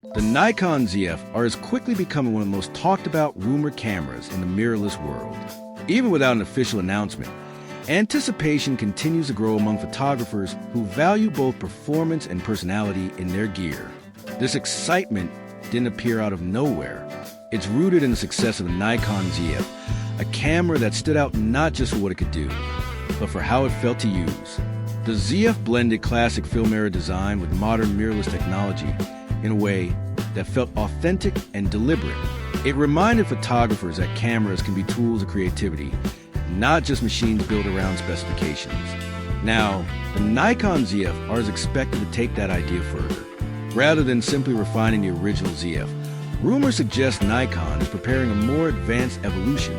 The Nikon ZF R is quickly becoming one of the most talked about rumored cameras in the mirrorless world. Even without an official announcement, anticipation continues to grow among photographers who value both performance and personality in their gear. This excitement didn't appear out of nowhere. It's rooted in the success of the Nikon ZF, a camera that stood out not just for what it could do, but for how it felt to use. The ZF blended classic film era design with modern mirrorless technology in a way that felt authentic and deliberate. It reminded photographers that cameras can be tools of creativity, not just machines built around specifications. Now, the Nikon ZF R is expected to take that idea further. Rather than simply refining the original ZF, rumors suggest Nikon is preparing a more advanced evolution,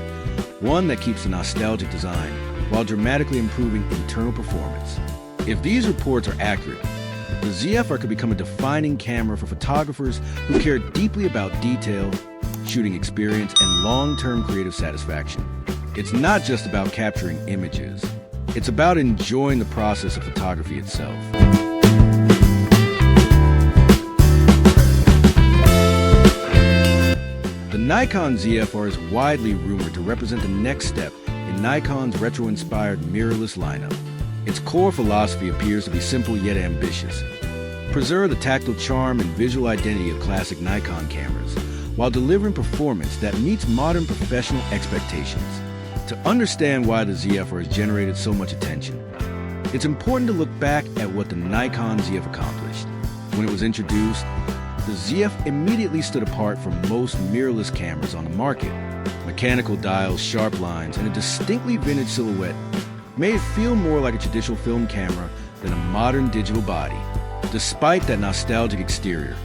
one that keeps the nostalgic design while dramatically improving internal performance. If these reports are accurate, the ZF R could become a defining camera for photographers who care deeply about detail, shooting experience, and long-term creative satisfaction. It's not just about capturing images. It's about enjoying the process of photography itself. The Nikon ZF R is widely rumored to represent the next step in Nikon's retro-inspired mirrorless lineup. Its core philosophy appears to be simple yet ambitious. Preserve the tactile charm and visual identity of classic Nikon cameras, while delivering performance that meets modern professional expectations. To understand why the ZF R has generated so much attention, it's important to look back at what the Nikon ZF accomplished. When it was introduced, the ZF immediately stood apart from most mirrorless cameras on the market. Mechanical dials, sharp lines, and a distinctly vintage silhouette made it feel more like a traditional film camera than a modern digital body. Despite that nostalgic exterior,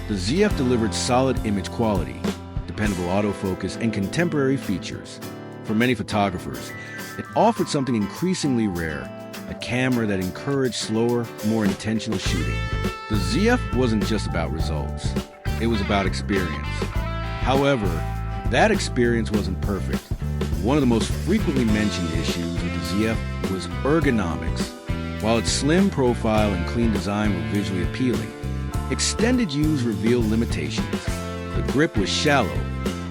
the ZF delivered solid image quality, dependable autofocus, and contemporary features. For many photographers, it offered something increasingly rare, a camera that encouraged slower, more intentional shooting. The ZF wasn't just about results, it was about experience. However, that experience wasn't perfect. One of the most frequently mentioned issues with the ZF was ergonomics. While its slim profile and clean design were visually appealing, extended use revealed limitations. The grip was shallow,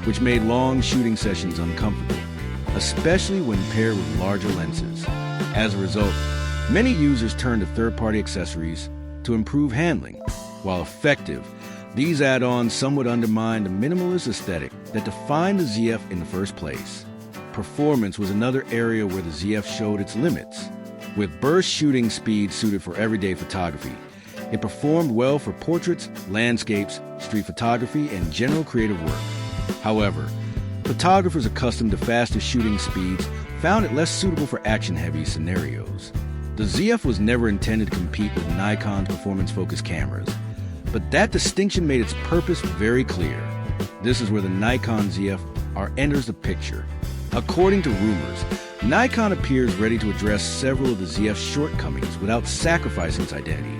which made long shooting sessions uncomfortable, especially when paired with larger lenses. As a result, many users turned to third-party accessories to improve handling. While effective, these add-ons somewhat undermined the minimalist aesthetic that defined the ZF in the first place. Performance was another area where the ZF showed its limits. With burst shooting speed suited for everyday photography, it performed well for portraits, landscapes, street photography, and general creative work. However, photographers accustomed to faster shooting speeds found it less suitable for action-heavy scenarios. The ZF was never intended to compete with Nikon's performance-focused cameras, but that distinction made its purpose very clear. This is where the Nikon ZF R enters the picture. According to rumors, Nikon appears ready to address several of the ZF's shortcomings without sacrificing its identity.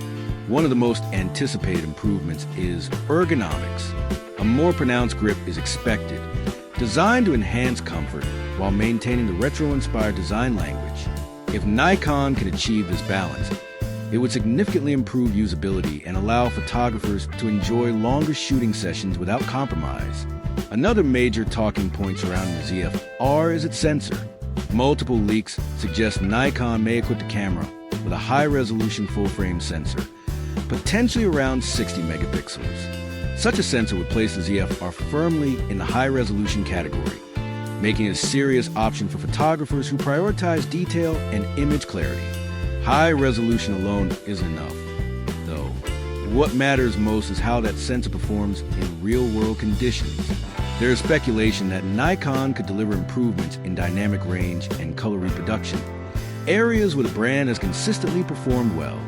One of the most anticipated improvements is ergonomics. A more pronounced grip is expected, designed to enhance comfort while maintaining the retro-inspired design language. If Nikon can achieve this balance, it would significantly improve usability and allow photographers to enjoy longer shooting sessions without compromise. Another major talking point surrounding the ZF R is its sensor. Multiple leaks suggest Nikon may equip the camera with a high-resolution full-frame sensor, potentially around 60 megapixels. Such a sensor would place the ZF R firmly in the high-resolution category, making it a serious option for photographers who prioritize detail and image clarity. High resolution alone isn't enough, though. What matters most is how that sensor performs in real-world conditions. There is speculation that Nikon could deliver improvements in dynamic range and color reproduction, areas where the brand has consistently performed well.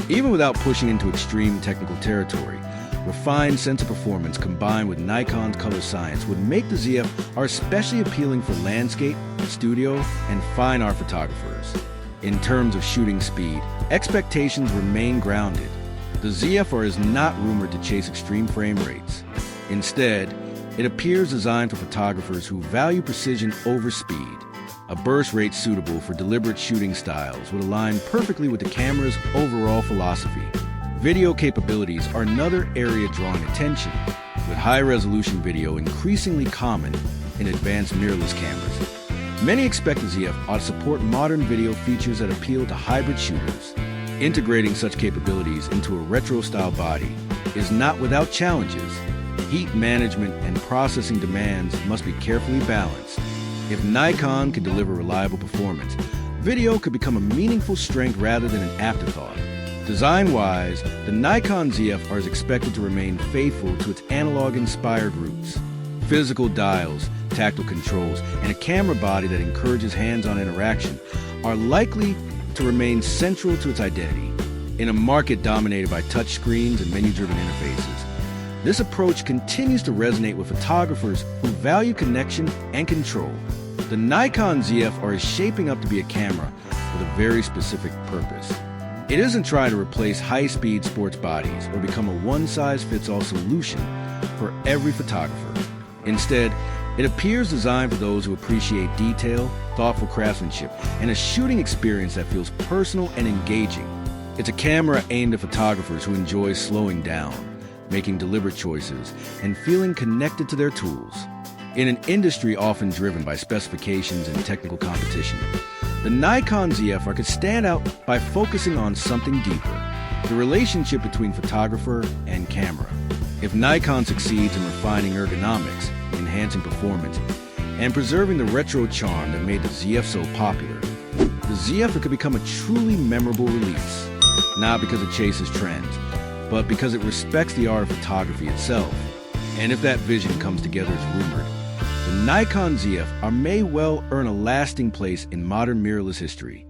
Even without pushing into extreme technical territory, refined sensor performance combined with Nikon's color science would make the ZF R especially appealing for landscape, studio, and fine art photographers. In terms of shooting speed, expectations remain grounded. The ZF R is not rumored to chase extreme frame rates. Instead, it appears designed for photographers who value precision over speed. A burst rate suitable for deliberate shooting styles would align perfectly with the camera's overall philosophy. Video capabilities are another area drawing attention, with high-resolution video increasingly common in advanced mirrorless cameras. Many expect the ZF ought to support modern video features that appeal to hybrid shooters. Integrating such capabilities into a retro-style body is not without challenges. Heat management and processing demands must be carefully balanced. If Nikon could deliver reliable performance, video could become a meaningful strength rather than an afterthought. Design-wise, the Nikon ZF R is expected to remain faithful to its analog-inspired roots. Physical dials, tactile controls, and a camera body that encourages hands-on interaction are likely to remain central to its identity. In a market dominated by touchscreens and menu-driven interfaces, this approach continues to resonate with photographers who value connection and control. The Nikon ZF R is shaping up to be a camera with a very specific purpose. It isn't trying to replace high-speed sports bodies or become a one-size-fits-all solution for every photographer. Instead, it appears designed for those who appreciate detail, thoughtful craftsmanship, and a shooting experience that feels personal and engaging. It's a camera aimed at photographers who enjoy slowing down, making deliberate choices, and feeling connected to their tools. In an industry often driven by specifications and technical competition, the Nikon ZF R could stand out by focusing on something deeper, the relationship between photographer and camera. If Nikon succeeds in refining ergonomics, enhancing performance, and preserving the retro charm that made the ZF so popular, the ZF R could become a truly memorable release, not because it chases trends, but because it respects the art of photography itself. And if that vision comes together as rumored, the Nikon ZF R may well earn a lasting place in modern mirrorless history.